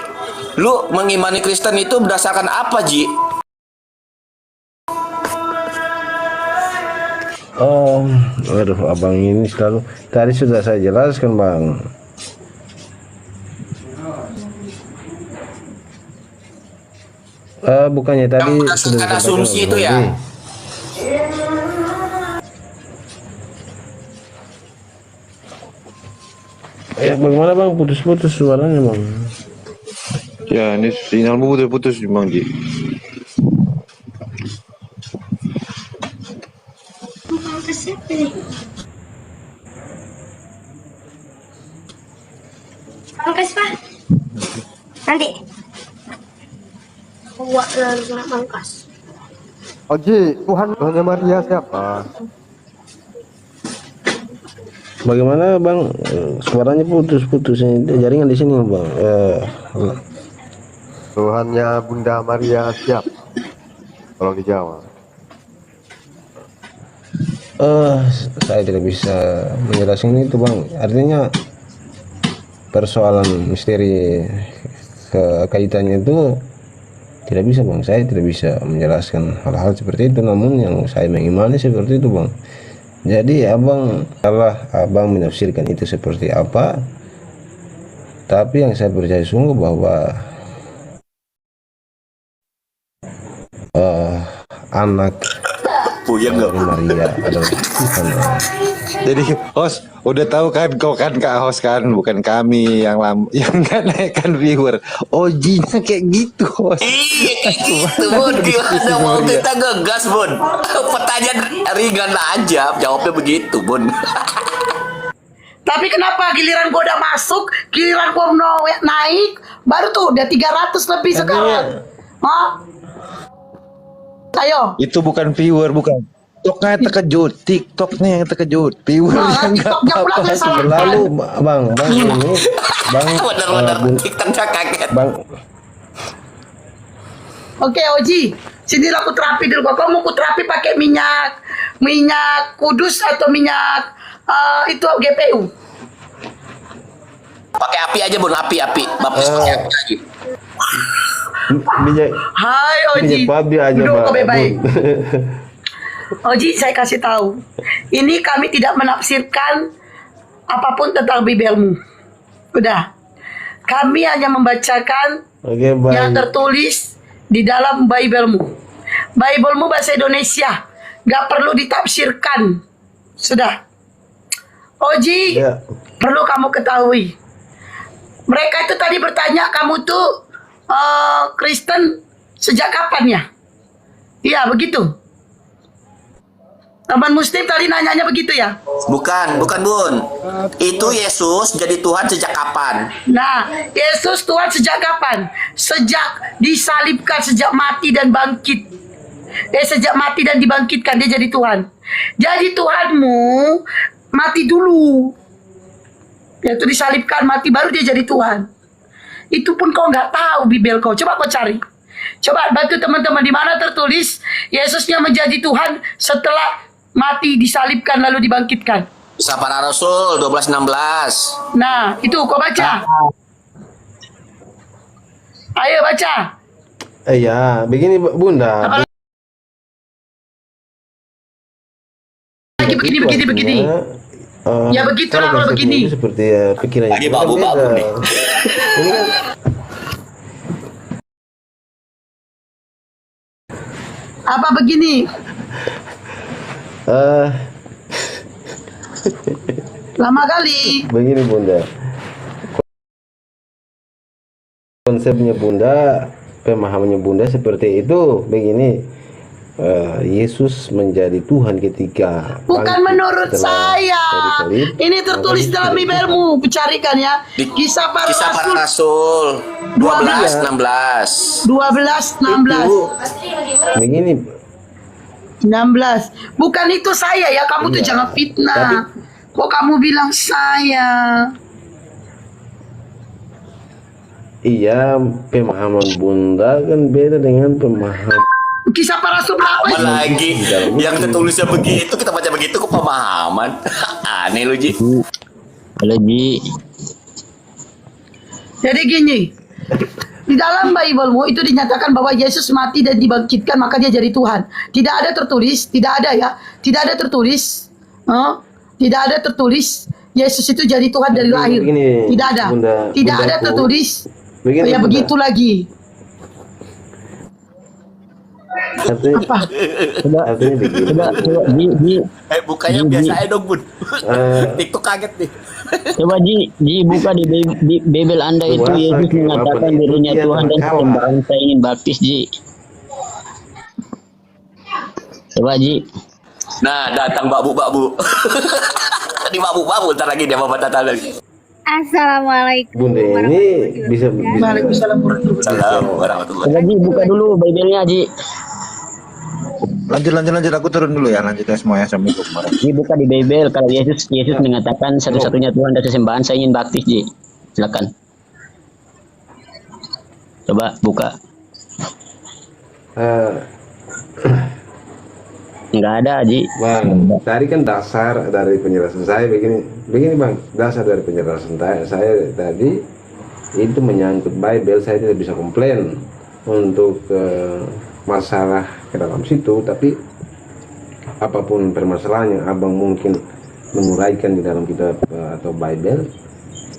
lu mengimani Kristen itu berdasarkan apa Ji? aduh, abang ini selalu tadi sudah saya jelaskan bang. Bukannya tadi Yang berdasarkan sudah disampaikan asumsi oleh itu ya? Bang Edi. Bagaimana bang, putus-putus suaranya bang? Ya, ini sinyalmu putus-putus Bang Ji. Pangkas Pak. Nanti. Buat lalu kena pangkas. Oji, Tuhannya Maria siapa? Bagaimana bang, suaranya putus-putus ini jaringan di sini bang. Tuhannya Bunda Maria siapa? Tolong dijawab. Saya tidak bisa menjelaskan itu bang. Artinya persoalan misteri kaitannya itu tidak bisa bang. Saya tidak bisa menjelaskan hal-hal seperti itu. Namun yang saya mengimani seperti itu bang. Jadi abang menafsirkan itu seperti apa. Tapi yang saya percaya sungguh bahwa anak Puyeng nggak? Maria adalah Tuhan Allah. Jadi host udah tahu kan kau kan Kak host kan bukan kami yang yang nggak naikkan viewer. Ojinya kayak gitu host. Iya kayak gitu Bun. Gimana mau kita ngegas Bun? Pertanyaan ringan aja, jawabnya begitu Bun. Tapi kenapa giliran gua udah masuk, giliran gua mau naik, baru tuh udah 300 lebih sekarang. Hah? Ayo. Itu bukan viewer bukan. TikToknya terkejut, TikToknya yang terkejut, viewer Nah, yang nggak TikToknya pula apa-apa. yang salah. Lalu bang ini bang Bener-bener TikToknya kaget. bang Oke Oji, sini aku terapi dulu. Kamu mau terapi pakai minyak kudus atau minyak itu GPU? Pakai api aja Bun, api. Bapak pakai api lagi. minyak Hai Oji. minyak babi aja Duduk bang. kau baik-baik. Oji, saya kasih tahu. Ini kami tidak menafsirkan apapun tentang Bibelmu. Udah. Kami hanya membacakan Oke yang bang. tertulis di dalam Biblemu. Biblemu bahasa Indonesia. Gak perlu ditafsirkan. Sudah. Oji, Ya. perlu kamu ketahui. Mereka itu tadi bertanya, kamu tuh Kristen sejak kapan ya? Iya, begitu. Teman Muslim tadi nanyanya begitu ya? Bukan Bun. Itu Yesus jadi Tuhan sejak kapan? Nah, Yesus Tuhan sejak kapan? Sejak disalibkan, sejak mati dan bangkit. Sejak mati dan dibangkitkan, dia jadi Tuhan. Jadi Tuhanmu mati dulu. Yaitu disalibkan, mati, baru dia jadi Tuhan. Itu pun kau nggak tahu Bibel kau. Coba kau cari. Coba bantu teman-teman, di mana tertulis Yesusnya menjadi Tuhan setelah mati, disalibkan, lalu dibangkitkan. Kisah Para Rasul 12:16. Nah, itu kau baca. Ayo baca. Ya, begini Bunda. Apa lagi begini. Ya begitulah kalau begini. Seperti pikirannya. Lagi babu-babu nih. Ini kan Apa begini? Lama kali. begini Bunda. Konsepnya Bunda, pemahamannya Bunda seperti itu. Begini. Yesus menjadi Tuhan ketika Bukan bangkit menurut setelah saya. disalib. Ini tertulis dalam Bibelmu. Carikan ya. Kisah Para Kisah Para Rasul Rasul 12:16. 12:16. Begini 16. Bukan itu saya ya. Kamu tuh Iya. jangan fitnah. Kok kamu bilang saya? iya, pemahaman Bunda kan beda dengan pemahaman Kisah Para Rasul berapa Apa itu? lagi? Yang tertulisnya begitu, kita baca begitu kok pemahaman. Aneh lu Ji. Halo Ji. Jadi gini. Di dalam Biblemu itu dinyatakan bahwa Yesus mati dan dibangkitkan, maka dia jadi Tuhan. Tidak ada tertulis, tidak ada ya. Tidak ada tertulis. Tidak ada tertulis Yesus itu jadi Tuhan dari lahir. Begini, Tidak ada. Bunda- Tidak ada Bundaku. tertulis. Begini, Ya Bunda. begitu lagi. artinya, Apa? artinya begini. Coba Ji, Bukannya biasa aja dong Bun. TikTok kaget nih. coba Ji buka di Bible Anda itu Puasa, Yesus kayak mengatakan apa, dirinya ikuti Tuhan atau dan kalah? sembahan saya ingin baptis Ji. Coba Ji. Nah, datang babu-babu. Tadi babu-babu, ntar lagi dia mau datang lagi. Assalamualaikum. Bunda ini bisa Waalaikumsalam warahmatullahi wabarakatuh. Assalamualaikum warahmatullahi. Coba Ji buka dulu Bible-nya Ji. Lanjut aku turun dulu ya, lanjut ya semua ya. Assalamualaikum warahmatullahi Ji buka di Bible kalau Yesus mengatakan satu-satunya Tuhan dan sesembahan saya ingin baptis Ji. Silakan. Coba buka. Enggak ada Ji. Bang, tadi kan dasar dari penjelasan saya begini Bang, dasar dari penjelasan saya tadi itu menyangkut Bible, saya tidak bisa komplain untuk masalah ke dalam situ, tapi apapun permasalahan yang abang mungkin menguraikan di dalam kitab atau Bible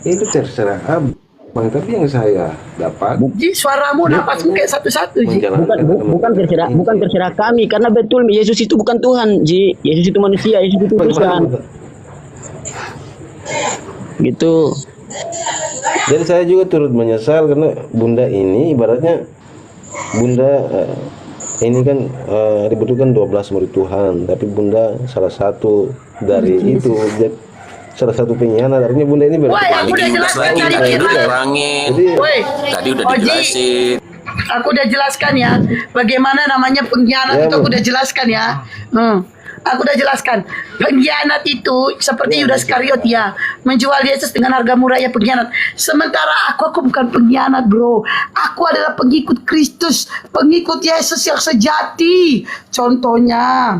itu terserah abang. Bang, tapi yang saya dapat Ji, suaramu napasmu kayak satu-satu, Ji. Bukan terserah kami, karena betul Yesus itu bukan Tuhan, Ji. Yesus itu manusia, Yesus itu Tuhan. Gitu. Jadi saya juga turut menyesal karena Bunda ini ibaratnya Bunda ini kan dibutuhkan 12 murid Tuhan, tapi Bunda salah satu dari itu. Salah satu pengkhianat, artinya Bunda ini Woi, aku udah jelaskan tadi Woi, Tadi udah Oji, dijelasin. aku udah jelaskan ya bagaimana namanya pengkhianat Ya, itu aku Bu. udah jelaskan ya. Aku udah jelaskan pengkhianat itu seperti Yudas Iskariot ya, menjual Yesus dengan harga murah ya pengkhianat. Sementara aku bukan pengkhianat, bro. Aku adalah pengikut Kristus, pengikut Yesus yang sejati. Contohnya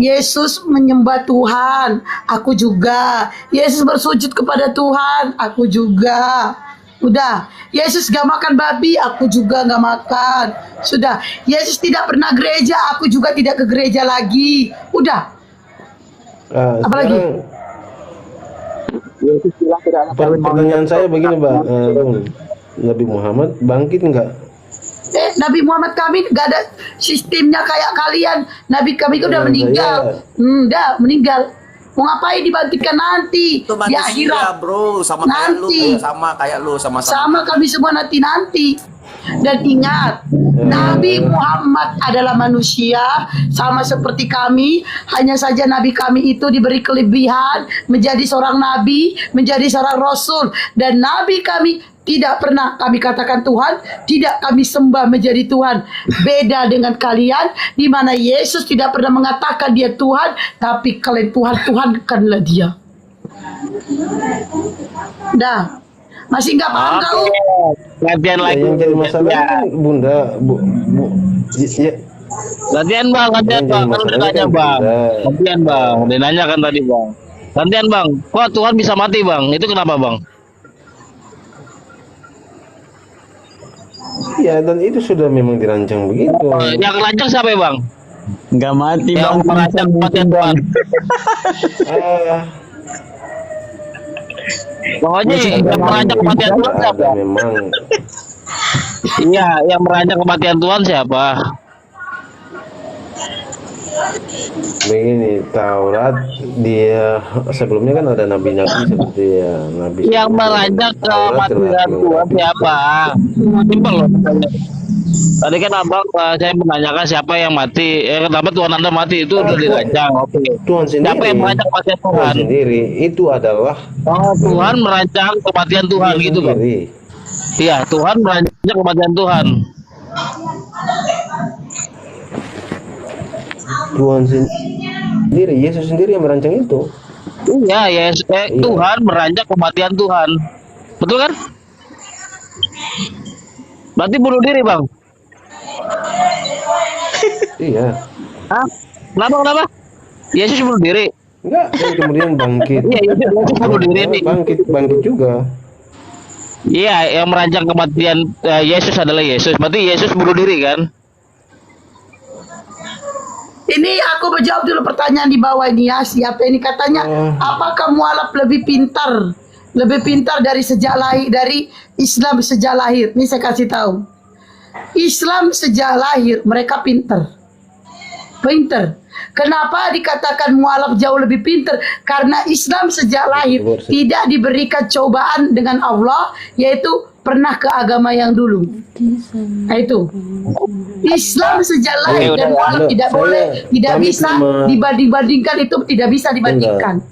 Yesus menyembah Tuhan, aku juga. Yesus bersujud kepada Tuhan, aku juga. Udah, Yesus gak makan babi, aku juga gak makan. Sudah, Yesus tidak pernah gereja, aku juga tidak ke gereja lagi. Udah. Apalagi? Pertanyaan saya begini, Mbak, Nabi Muhammad bangkit enggak? Nabi Muhammad kami gak ada sistemnya kayak kalian. Nabi kami udah meninggal. Udah meninggal. Mau ngapain dibangkitkan nanti? Itu Di manusia, akhirat. bro, sama Nanti. kayak lu, sama Sama kami semua nanti. Dan ingat, Nabi Muhammad adalah manusia sama seperti kami. Hanya saja Nabi kami itu diberi kelebihan menjadi seorang Nabi, menjadi seorang Rasul. Dan Nabi kami tidak pernah kami katakan Tuhan, tidak kami sembah menjadi Tuhan. Beda dengan kalian, di mana Yesus tidak pernah mengatakan dia Tuhan, tapi kalian Tuhankanlah dia. Dah, masih nggak paham kau? Gantian lagi. Yang jadi masalah kan Bunda, ya. Gantian bang, kan udah tanya bang. Gantian bang, udah nanya kan tadi bang. Gantian bang, kok Tuhan bisa mati bang? Itu kenapa bang? Iya, dan itu sudah memang dirancang begitu. Yang rancang siapa ya bang? Nggak mati Yang bang. merancang kematian Tuhan. Bang Oji, yang merancang kematian Tuhan siapa? Ada memang. Iya, yang merancang kematian Tuhan siapa? Begini, Taurat dia sebelumnya kan ada nabi-nabi seperti ya Nabi. Yang merancang kematian Tuhan siapa? Simpel loh. Tadi kan abang saya menanyakan siapa yang mati. Kenapa Tuhan Anda mati itu udah dirancang. Oke. Tuhan sendiri. Siapa yang merancang kematian Tuhan? Tuhan sendiri itu adalah. Oh, Tuhan merancang kematian Tuhan gitu kan? Iya, Tuhan merancang kematian Tuhan. Tuhan sendiri, Yesus sendiri yang merancang itu. Iya, yes, Tuhan merancang kematian Tuhan. Betul kan? Berarti bunuh diri, Bang. Iya. Hah? Kenapa? Yesus bunuh diri. Enggak, dan kemudian bangkit. Iya, Yesus bunuh diri nih. Bangkit juga. Iya, yang merancang kematian Yesus adalah Yesus. Berarti Yesus bunuh diri kan? Ini aku menjawab dulu pertanyaan di bawah ini ya. Siapa ini katanya, apakah mualaf lebih pintar dari sejak lahir, dari Islam sejak lahir? Ini saya kasih tahu. Islam sejak lahir mereka pintar. Kenapa dikatakan mualaf jauh lebih pintar? Karena Islam sejak lahir tidak diberikan cobaan dengan Allah, yaitu pernah ke agama yang dulu. Nah itu. Islam sejak lahir dan mualaf tidak boleh, tidak bisa dibanding-bandingkan, itu tidak bisa dibandingkan.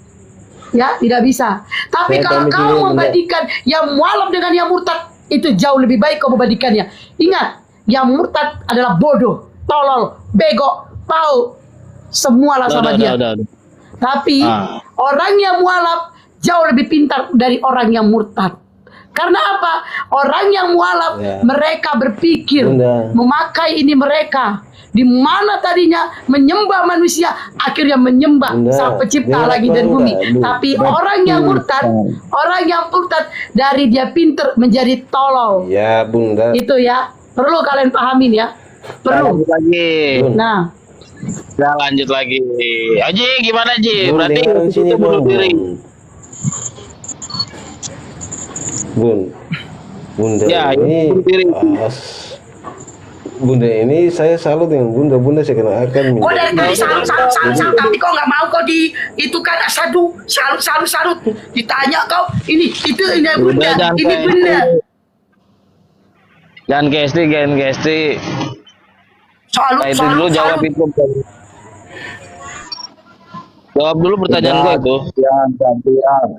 Ya, tidak bisa. Tapi kalau kau membandingkan yang mualaf dengan yang murtad, itu jauh lebih baik kau membandingkannya. Ingat, yang murtad adalah bodoh, tolol, bego, pau, semualah sama dia. Tapi orang yang mualaf jauh lebih pintar dari orang yang murtad. Karena apa? Orang yang mualaf mereka berpikir memakai ini mereka. Di mana tadinya menyembah manusia, akhirnya menyembah sang pencipta langit dan bumi. Tapi orang yang murtad dari dia pintar menjadi tolol. Ya, Bunda. Itu ya. Perlu kalian pahamin ya. Perlu. Lanjut lagi. Nah. Lanjut lagi. Aji, gimana Ji? Berarti itu bunuh diri. Bunda Ya, ini bunuh diri. Bunda ini saya salut dengan Bunda seakan-akan Kok dari tadi minta. salut, tapi kok nggak mau kau di itu kan salut. Ditanya kau ini itu ini bunda, Udah, ini bunda. Jangan gesti. Salut, Nah, itu dulu jawab salut. itu. Jawab dulu pertanyaan gue itu.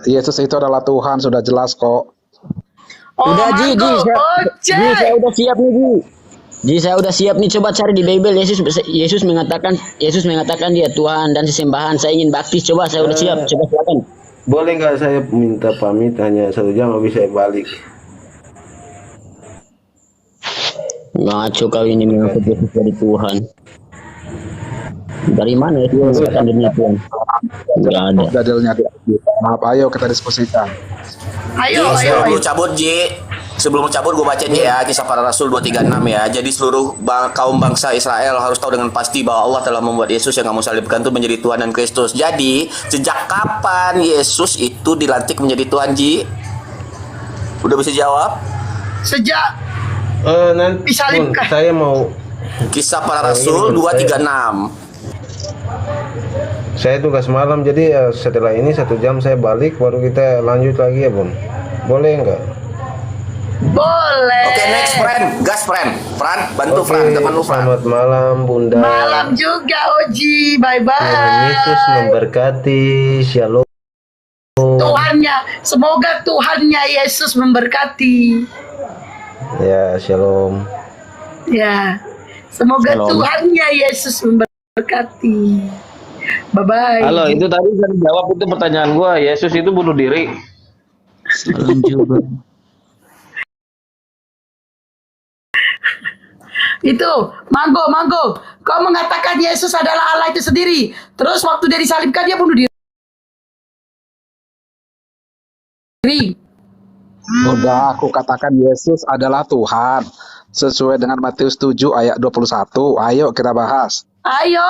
Yesus itu adalah Tuhan, sudah jelas kok. Oh, Udah Ji, Marco, Ji, saya udah siap nih Ji. Ji, saya udah siap nih. Coba cari di Bible Yesus mengatakan dia Tuhan dan sesembahan. Saya ingin baptis. Coba saya udah siap. Coba silakan. Boleh nggak saya minta pamit hanya 1 jam habis saya balik? Ngaco kau ini mengangkat Yesus dari Tuhan. Dari mana Yesus mengatakan dirinya Tuhan? Enggak ada. Dalilnya maaf, ayo kita diskusikan. Ayo. Sebelum lu cabut, Ji. Sebelum cabut gue baca Ji ya, Kisah Para Rasul 236 ya. Jadi seluruh kaum bangsa Israel harus tahu dengan pasti bahwa Allah telah membuat Yesus yang kamu salibkan itu menjadi Tuhan dan Kristus. Jadi, sejak kapan Yesus itu dilantik menjadi Tuhan, Ji? Udah bisa jawab? Sejak Nanti Disalibkan. saya mau Kisah Para Rasul 236. saya tugas malam jadi setelah ini 1 jam saya balik baru kita lanjut lagi ya Bun. Boleh nggak? boleh. Oke, next friend. Gas friend. Fran, bantu Oke, Fran, teman lu Fran. selamat malam Bunda. Malam juga Oji, bye Tuhan Yesus bye. memberkati. Shalom. Semoga Tuhannya Yesus memberkati. Ya, shalom. Ya, semoga Shalom. Tuhannya Yesus memberkati. Bye bye. Halo, itu tadi saya jawab itu pertanyaan gue. Yesus itu bunuh diri. Salam juga. Itu, Manggo. Kau mengatakan Yesus adalah Allah itu sendiri. Terus waktu dia disalibkan dia bunuh diri. Udah aku katakan Yesus adalah Tuhan sesuai dengan Matius 7 ayat 21. Ayo kita bahas. Ayo.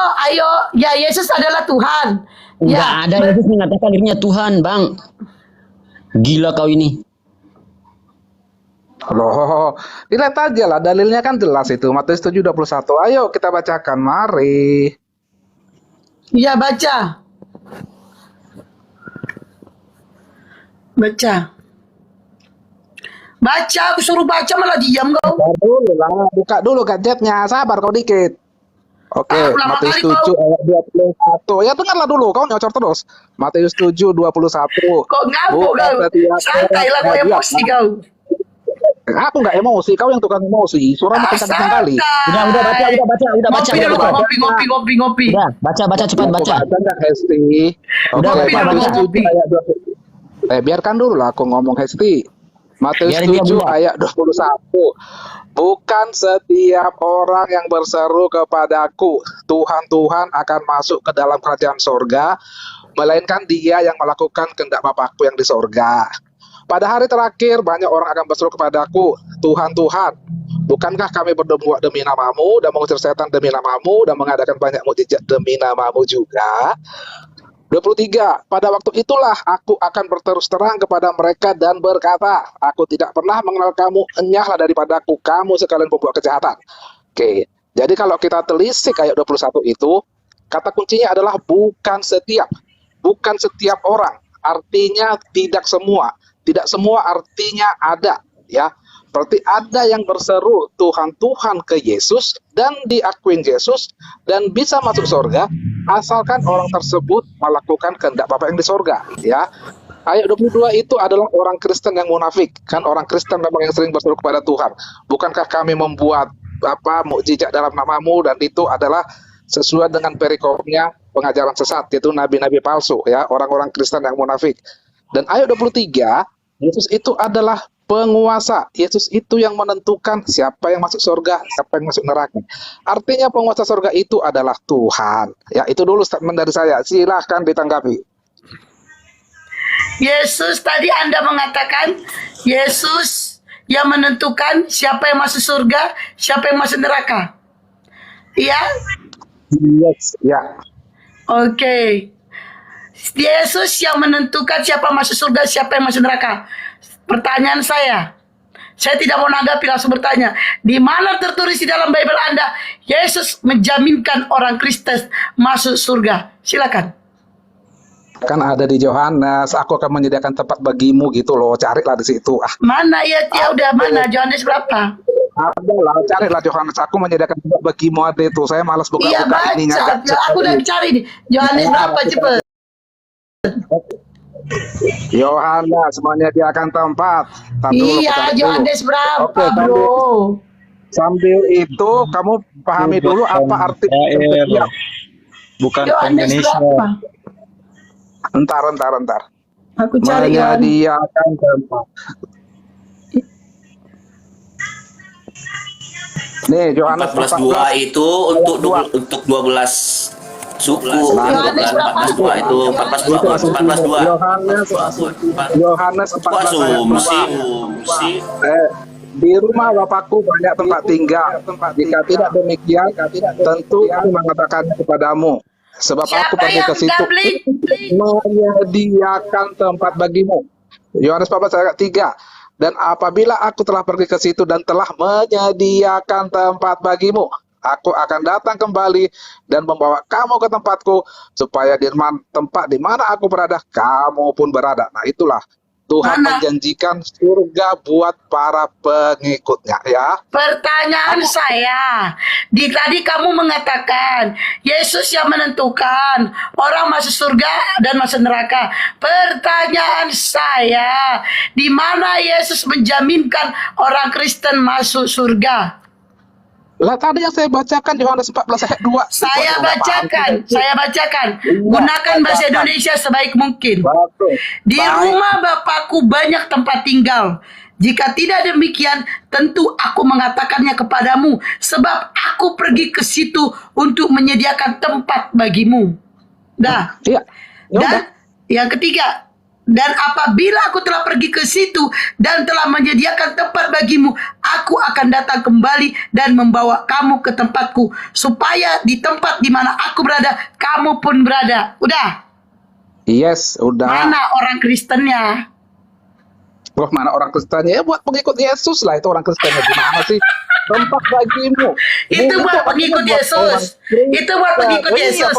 Ya, Yesus adalah Tuhan. Enggak Ya, ada Yesus mengatakan dirinya Tuhan, Bang. Gila kau ini. Loh, dilihat aja lah dalilnya kan jelas itu Matius 7 21. Ayo kita bacakan, mari. ya baca. Baca, aku suruh baca malah diam kau. Sabar dulu lah, buka dulu gadgetnya. Sabar kau dikit. Oke, Lama Matius kali 7 kau. ayat 21. Ya dengarlah dulu, kau nyocor terus. Matius 7 21. Kok ngambuk Bukan kau? setiap Santai lah kau orang- emosi kau. Aku nggak emosi, kau yang tukang emosi. Suaranya kencang-kencang kali. Udah baca. Ngopi dulu, ngopi. Udah, baca cepat baca. Baca nggak, Hesti? Udah, Oke, baca. Matius 7 ayat 21. Biarkan dulu lah aku ngomong, Hesti. Matius Biarin dia 7 buka. ayat 21. Bukan setiap orang yang berseru kepadaku, Tuhan, Tuhan akan masuk ke dalam kerajaan sorga, melainkan dia yang melakukan kehendak Bapakku yang di sorga. Pada hari terakhir banyak orang akan berseru kepadaku, Tuhan, Tuhan, bukankah kami berbuat demi namamu dan mengusir setan demi namamu dan mengadakan banyak mukjizat demi namamu juga? 23. Pada waktu itulah aku akan berterus terang kepada mereka dan berkata, aku tidak pernah mengenal kamu, enyahlah daripadaku kamu sekalian pembuat kejahatan. Oke, jadi kalau kita telisik ayat 21 itu, kata kuncinya adalah bukan setiap orang, artinya tidak semua artinya ada, ya. Berarti ada yang berseru Tuhan Tuhan ke Yesus dan diakuin Yesus dan bisa masuk surga asalkan orang tersebut melakukan kehendak Bapa yang di surga, ya. Ayat 22 itu adalah orang Kristen yang munafik. Kan orang Kristen memang yang sering berseru kepada Tuhan. Bukankah kami membuat mukjizat dalam namamu, dan itu adalah sesuai dengan perikopnya pengajaran sesat, yaitu nabi-nabi palsu, ya, orang-orang Kristen yang munafik. Dan ayat 23, Yesus itu adalah penguasa. Yesus itu yang menentukan siapa yang masuk surga, siapa yang masuk neraka. Artinya penguasa surga itu adalah Tuhan. Ya, itu dulu statement dari saya. Silahkan ditanggapi. Yesus tadi Anda mengatakan Yesus yang menentukan siapa yang masuk surga, siapa yang masuk neraka. Iya? Yes, ya. Oke. Yesus yang menentukan siapa masuk surga, siapa yang masuk neraka. Pertanyaan saya tidak mau nanggapi, langsung bertanya. Di mana tertulis di dalam Bible Anda, Yesus menjaminkan orang Kristen masuk surga? Silakan. Kan ada di Yohanes, aku akan menyediakan tempat bagimu gitu loh, carilah di situ. Mana ya? Ya udah, mana? Yohanes berapa? Ada lah, carilah Yohanes, aku menyediakan tempat bagimu, ada itu. Saya malas Iya, buka-buka ininya. baca. Aku udah cari nih. Yohanes berapa, cepet? Yohanes menyediakan tempat. Tar dulu, Iya, bentar dulu. Yohanes berapa, Oke, bro? Sambil itu kamu pahami dulu apa arti setia. Bukan Yohanes berapa? Entar. Aku cari Yohanes. Menyediakan tempat. Nih, Yohanes 14:2 itu untuk 12 suku. Yohanes berapa? 14:2 itu 14:2. Yohanes 14 ayat 2. Di rumah Bapakku banyak tempat tinggal. Jika tidak demikian, tentu aku mengatakannya kepadamu. Sebab aku Siapa pergi ke yang situ gambling? menyediakan tempat bagimu. Yohanes 14 ayat 3. Dan apabila aku telah pergi ke situ dan telah menyediakan tempat bagimu, aku akan datang kembali dan membawa kamu ke tempatku, supaya di tempat di mana aku berada, kamu pun berada. Nah, itulah Tuhan Mana? menjanjikan surga buat para pengikutnya, ya. Pertanyaan saya, tadi kamu mengatakan Yesus yang menentukan orang masuk surga dan masuk neraka. Pertanyaan saya, di mana Yesus menjaminkan orang Kristen masuk surga? Lah tadi yang saya bacakan Yohanes 14 ayat 2. Saya bacakan. Gunakan bahasa Indonesia sebaik mungkin. Di rumah Bapakku banyak tempat tinggal. Jika tidak demikian, tentu aku mengatakannya kepadamu, sebab aku pergi ke situ untuk menyediakan tempat bagimu. Dah. Iya. Dan yang ketiga, dan apabila aku telah pergi ke situ dan telah menyediakan tempat bagimu, aku akan datang kembali dan membawa kamu ke tempatku, supaya di tempat di mana aku berada, kamu pun berada. Udah. Yes, udah. Mana orang Kristennya? Loh, mana orang Kristennya? Ya buat pengikut Yesus lah, itu orang Kristennya gimana sih? Tempat bagimu. Itu buat pengikut Yesus. Itu buat pengikut Yesus.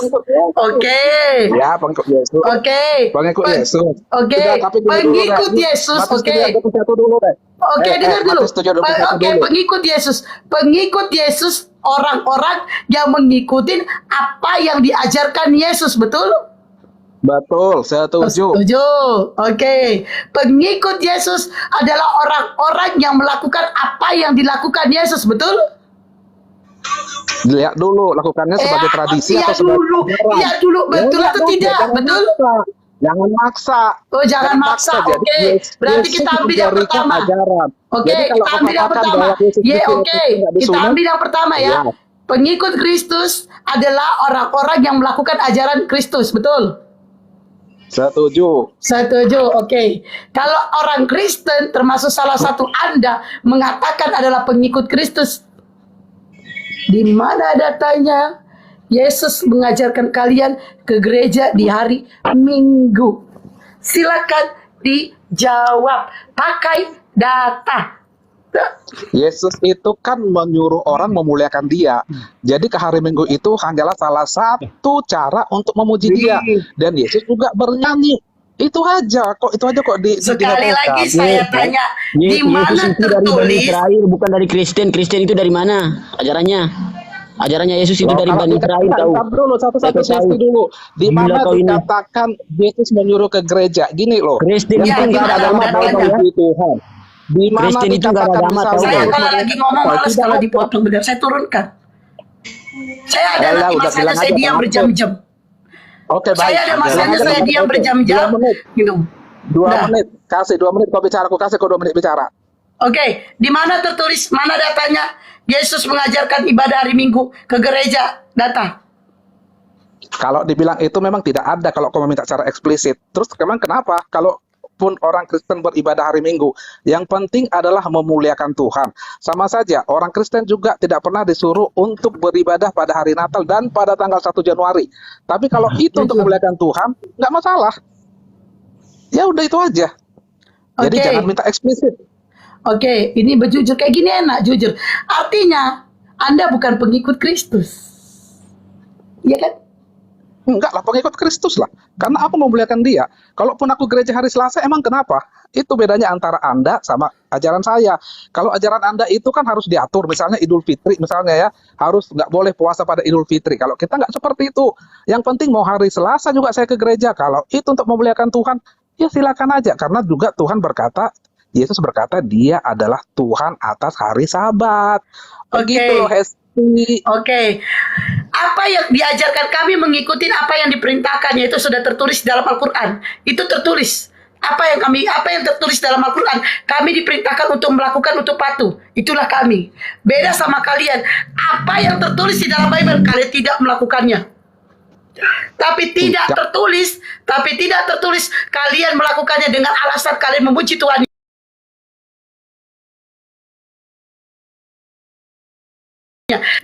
Oke. Ya, pengikut Yesus. Oke. Pengikut Yesus. Oke. Sudah, tapi dengar dulu, Pengikut Dek. Yesus. Matius Oke. 7:21 dulu, Dek. Oke, dengar dulu. Matius 7:21 Oke, dulu. pengikut Yesus. Pengikut Yesus orang-orang yang mengikuti apa yang diajarkan Yesus, betul? Betul, setuju. Setuju. Oke. Pengikut Yesus adalah orang-orang yang melakukan apa yang dilakukan Yesus, betul? Lihat dulu, lakukannya sebagai tradisi iya atau sebagai dulu. ajaran. Iya dulu, betul Ya, atau dong, tidak? jangan Betul? maksa. Jangan maksa. Oh, jangan maksa. Jadi, Oke. Yesus Berarti kita ambil yang memberikan pertama. ajaran. Oke, Jadi kalau kita ambil yang katakan pertama. bahwa Yesus Ya, itu oke. tidak Kita disunat, ambil yang pertama ya. ya. Pengikut Kristus adalah orang-orang yang melakukan ajaran Kristus, betul? Setuju. Setuju, oke. Kalau orang Kristen, termasuk salah satu Anda, mengatakan adalah pengikut Kristus, di mana datanya Yesus mengajarkan kalian ke gereja di hari Minggu? Silakan dijawab. Pakai data. Yesus itu kan menyuruh orang memuliakan dia. Jadi ke hari Minggu itu hanyalah salah satu cara untuk memuji dia. Dan Yesus juga bernyanyi. Itu aja kok, Sekali lagi saya tanya, di Yesus mana itu dari Bani tertulis? Israel, bukan dari Kristen. Kristen itu dari mana ajarannya? Ajarannya Yesus itu dari Bani Israel, tahu? Satu-satu sesi dulu. Di mana dikatakan Yesus menyuruh ke gereja? Gini loh. Kristen Ya, itu nggak ada agama, gimana tahu datanya? ya? Tuhan. Di mana Kristen itu nggak ada dikatakan agama, tahu Saya nggak? kalau lagi ngomong malas kalau dipotong, benar. Saya turunkan. Saya ada Alah, lagi udah masanya bilang saya aja, diam Pak. berjam-jam. Oke, baik. Saya ada masanya Bilang aja, saya Pak. diam berjam-jam. 2 menit. Gitu. 2 Udah. menit. Kasih 2 menit kau bicara. Aku kasih kau 2 menit bicara. Oke, di mana tertulis, mana datanya Yesus mengajarkan ibadah hari Minggu ke gereja? Data. Kalau dibilang itu memang tidak ada kalau kau meminta secara eksplisit. Terus memang kenapa? Kalau pun orang Kristen beribadah hari Minggu, yang penting adalah memuliakan Tuhan. Sama saja, orang Kristen juga tidak pernah disuruh untuk beribadah pada hari Natal dan pada tanggal 1 Januari. Tapi kalau itu untuk memuliakan Tuhan, nggak masalah. Ya udah itu aja. Jadi Oke. jangan minta eksplisit. Oke, ini berjujur kayak gini enak, jujur. Artinya Anda bukan pengikut Kristus. Iya kan? Enggak lah, pengikut Kristus lah. Karena aku memuliakan dia. Kalaupun aku gereja hari Selasa, emang kenapa? Itu bedanya antara Anda sama ajaran saya. Kalau ajaran Anda itu kan harus diatur. Misalnya Idul Fitri, misalnya ya. Harus nggak boleh puasa pada Idul Fitri. Kalau kita nggak seperti itu. Yang penting mau hari Selasa juga saya ke gereja. Kalau itu untuk memuliakan Tuhan, ya silakan aja. Karena juga Tuhan berkata, Yesus berkata dia adalah Tuhan atas hari Sabat. Begitu loh, Hesti. Oke. Apa yang diajarkan kami mengikuti apa yang diperintahkan, yaitu sudah tertulis dalam Al-Qur'an. Itu tertulis. Apa yang tertulis dalam Al-Qur'an, kami diperintahkan untuk melakukan, untuk patuh. Itulah kami. Beda sama kalian. Apa yang tertulis di dalam Bible, kalian tidak melakukannya. Tapi tidak tertulis, kalian melakukannya dengan alasan kalian memuji Tuhan.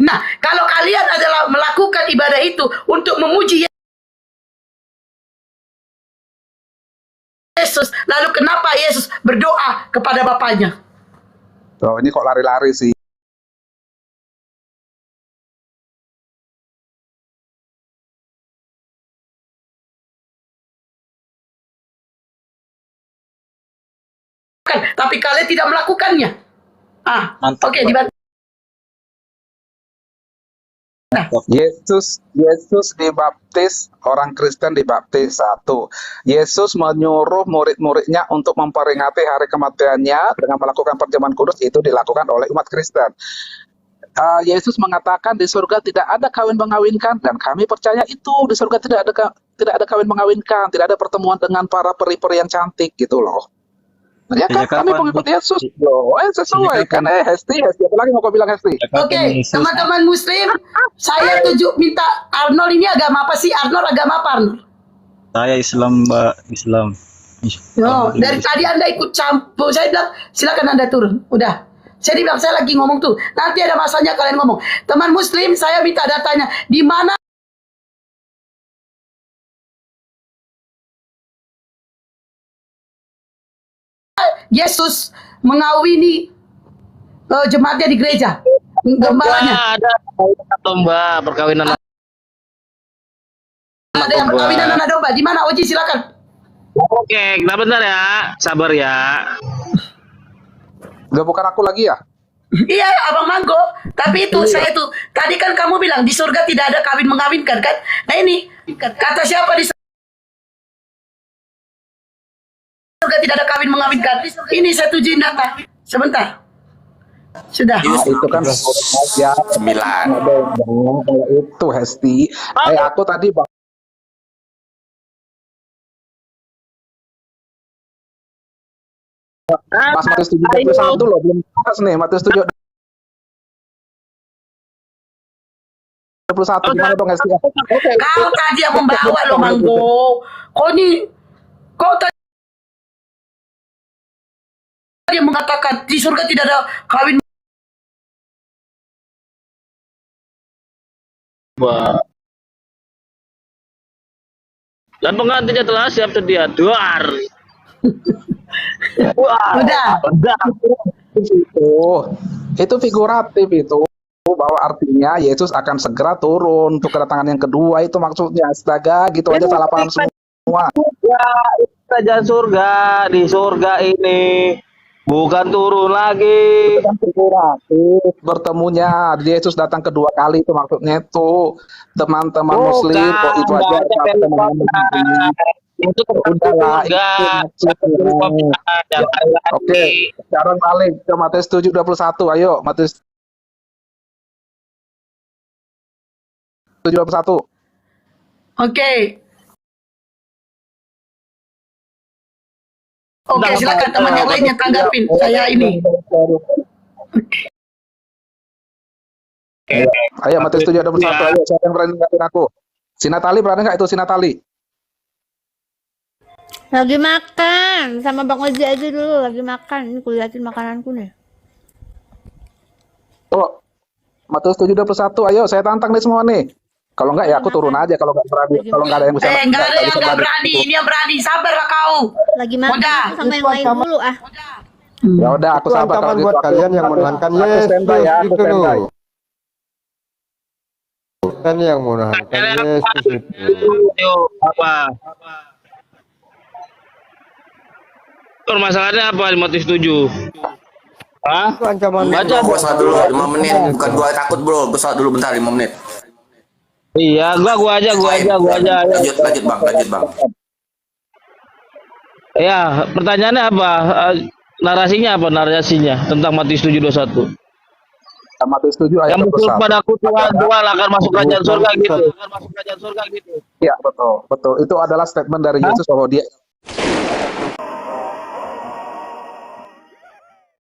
Nah, kalau kalian adalah melakukan ibadah itu untuk memuji Yesus, lalu kenapa Yesus berdoa kepada Bapaknya? Oh, ini kok lari-lari sih. Tapi kalian tidak melakukannya. Oke, dibantu. Yesus dibaptis, orang Kristen dibaptis satu. Yesus menyuruh murid-muridnya untuk memperingati hari kematiannya dengan melakukan perjamuan kudus, itu dilakukan oleh umat Kristen. Yesus mengatakan di surga tidak ada kawin mengawinkan, dan kami percaya itu. Di surga tidak ada kawin mengawinkan, tidak ada pertemuan dengan para peri-peri yang cantik gitu loh. Ya kan, kami pengikut Yesus loh. Sesuai kan. Hesti, apa lagi mau kau bilang, Hesti? Oke, teman-teman Muslim, saya minta Arnold ini agama apa sih? Arnold agama apa, Arnold? Saya Islam, Mbak. Islam. Dari tadi Anda ikut campur. Saya bilang silakan Anda turun. Udah. Saya bilang saya lagi ngomong tuh. Nanti ada masanya kalian ngomong. Teman Muslim, saya minta datanya. Di mana Yesus mengawini jemaatnya di gereja, gembalanya? Ada domba perkawinan. Ada yang perkawinan anak domba. Di mana? Oji, silakan. Oke, nah bentar ya, sabar ya. Gak, bukan aku lagi ya? Iya, Abang Manggo. Tapi itu saya tuh tadi kan kamu bilang di surga tidak ada kawin mengawinkan kan? Nah ini kata siapa di surga tidak ada kawin mengawinkan? Ini saya tujuin data. Sebentar. Sudah. Itu kan ya 9. Kalau itu, Hesti. Aku tadi Mas Matius 7:21 loh, belum bahas nih. Matius 7:21 gimana dong, Hesti? Kau tadi yang membawa loh, Manggo. Kau tadi yang mengatakan di surga tidak ada kawin. Dan pengantinnya telah siap sedia. Duar. Udah. Itu figuratif itu, bahwa artinya Yesus akan segera turun untuk kedatangan yang kedua, itu maksudnya. Astaga, gitu aja salah paham semua. Kerajaan surga, di surga ini bukan turun lagi. Itu kan figuratif bertemunya. Yesus datang kedua kali, itu maksudnya itu. Teman-teman Muslim kok itu aja. Itu udahlah, Oke, sekarang balik ke Matius 7:21. Ayo, Matius 7:21. Oke, silakan teman yang lainnya tanggapin. Saya ini. Ayo, Matius 7:21. Ayo, siapa yang berani ngatain aku? Si Natali berani nggak itu, si Natali? Lagi makan sama Bang Oji aja dulu, lagi makan. Ini kuliatin makananku nih. Oh, Matius 7:21. Ayo, saya tantang nih semua nih. Kalau enggak ya aku turun aja kalau enggak berani, kalau enggak ada yang bisa. Enggak ada yang bisa enggak berani, ini yang berani. Sabarlah kau. Lagi makan Udah. aku sama yang lain dulu ah. Ya udah aku Itu sabar ancaman kalau buat gitu. kalian yang menahankan Aku Yesus standby ya, aku gitu standby. loh. Kan yang menahankan Yesus itu. Apa? Permasalahannya apa di Matius 7? Hah? Itu ancaman Baca, Gua sholat dulu 5 menit. Bukan gua takut bro. Gua sholat dulu bentar 5 menit. Iya, gua aja. Lanjut bang. Ya, pertanyaannya apa? Narasinya tentang Matius 7:21. Matius 7 ayat Yang betul 21. padaku Tuhan akan masuk kerajaan surga gitu. Iya betul. Itu adalah statement dari Yesus bahwa dia